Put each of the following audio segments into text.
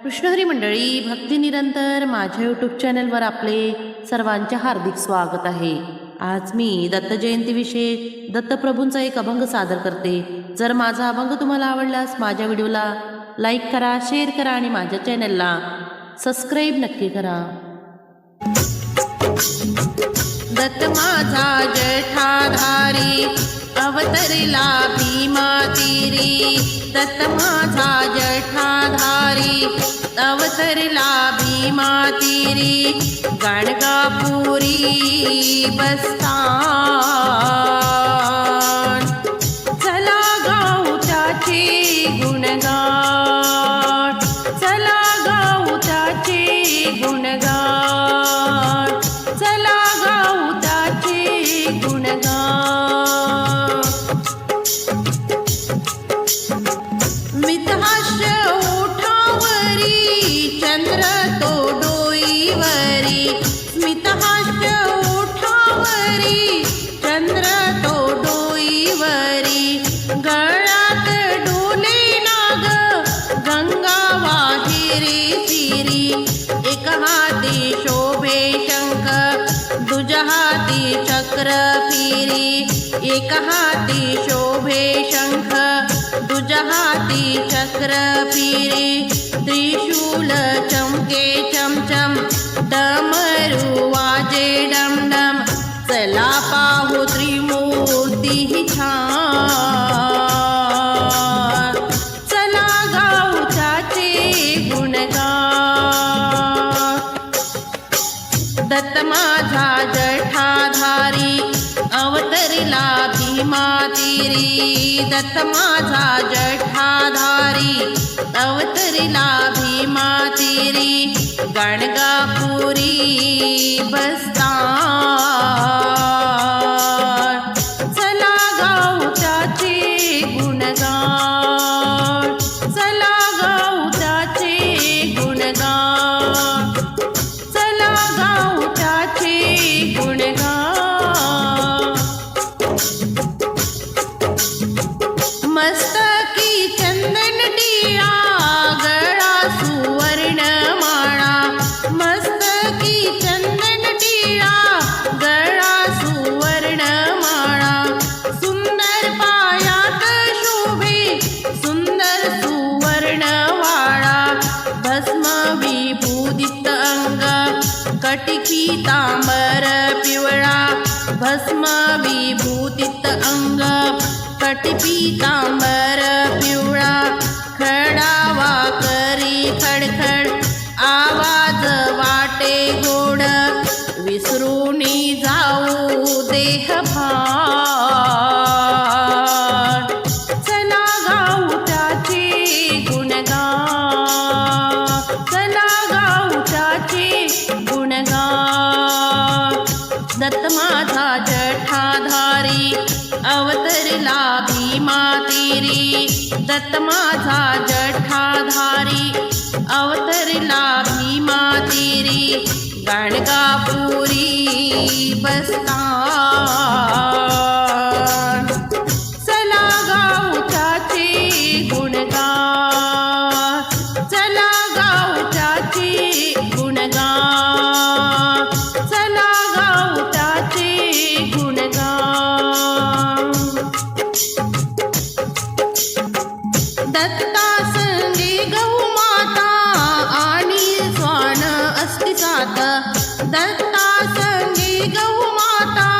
कृष्णहरी मंडळी, भक्ती निरंतर माझ्या यूट्यूब चॅनलवर आपले सर्वांचे हार्दिक स्वागत आहे। आज मी दत्त जयंतीविषयी दत्तप्रभूंचा एक अभंग सादर करते। जर माझा अभंग तुम्हाला आवडल्यास माझ्या व्हिडिओला लाईक करा, शेअर करा आणि माझ्या चॅनलला सबस्क्राईब नक्की करा। दत्त माझा जठाधारी अवतरला भीमा तीरी, दत्त माझा जठाधारी अवतरला भीमा तीरी, गाणगापुरी बस्तान। चला गाऊ त्याचे गुणगान, चला गाऊ त्याचे गुणगान, चला गाऊ त्याचे गुणगान। मितहास्य ओठावरी चंद्र तो डोईवरी, मितहास्य ओठावरी चंद्र तो डोईवरी, गळ्यात डोले नाग गंगा वाहिरे चिरी, एक हाती शोभे शंख दुजा हाती चक्र फिरी, एक हाती शोभे शंख दुजा हाती चक्र फिरी, त्रिशूल चमके चमचम डमरू वाजे डमडम, चला पाहू त्रिमूर्ती छान, चला गाऊ त्याचे गुणगान। दत्त माझा जठाधारी अवतरला भीमा तीरी, दत्त माझा जठाधारी अवतरला भीमा तीरी, गाणगापुरी बस्तान। चला गाऊ त्याचे गुणगान, चला गाऊ त्याचे गुणगान, चला गाऊ त्याचे गुणगान। मस्तकी चंदन टिळा गळा सुवर्ण माळा, मस्तकी चंदन टिळा गळा सुवर्ण माळा, सुंदर पायात शोभे सुंदर सुवर्ण वाळा, भस्म विभूदित अंग कटी पीतांबर पिवळा, भस्म विभूदित अंग कटी पीतांबर पिवळा, खडावा करी खडखड आवाज वाटे गोड, विसरूनी जाऊ देह भान, चला गाऊ त्याचे गुणगान, चला गाऊ त्याचे गुणगान। दत्त माझा जठाधारी अवतरला भीमा तीरी, दत्त माझा जठाधारी अवतरला भीमा तीरी, गाणगापुरी बस्तान। चला गाऊ त्याचे गुणगान, चला गाऊ त्याचे गुणगान, चला गाऊ त्याचे गुणगान। दत्ता संगे गौ माता आणि स्वान असती सात, दत्ता संगे गौ माता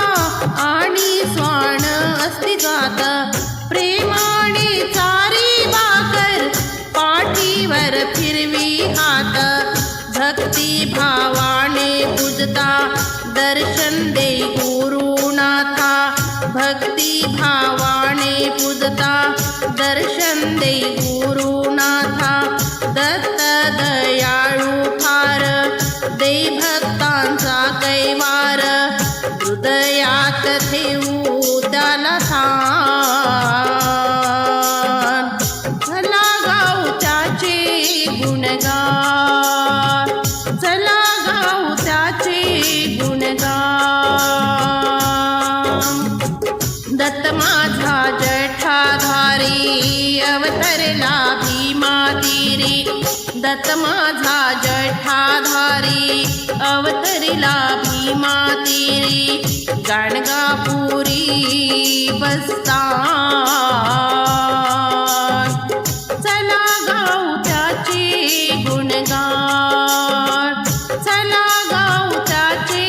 आणि स्वान असती जात, प्रेमाने चारी भाकर पाठीवर फिरवी हात, भक्ती भावाने पूजता दर्शन दे गुरुनाथा, भक्ती भावाने पूजता दर्शन दे गुरुनाथा, दत्त दयाळू फार दे भक्तांचा कैवार, हृदयात ठेवू त्याला ठाण, चला गाऊ त्याचे गुणगान, चला गाऊ त्याचे गुणगान। दत्त माझा जठाधारी अवतरला भीमा तीरी, दत्त माझा जठाधारी अवतरिला भीमा तेरी गाणगापुरी बस्तान चला गाऊ त्याचे गुणगान चला गाऊ त्याचे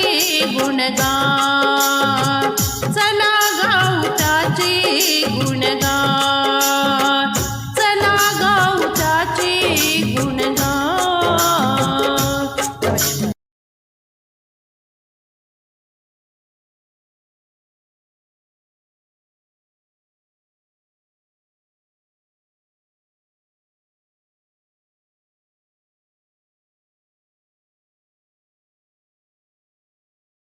गुणगान चला गाऊ त्याचे गुणगान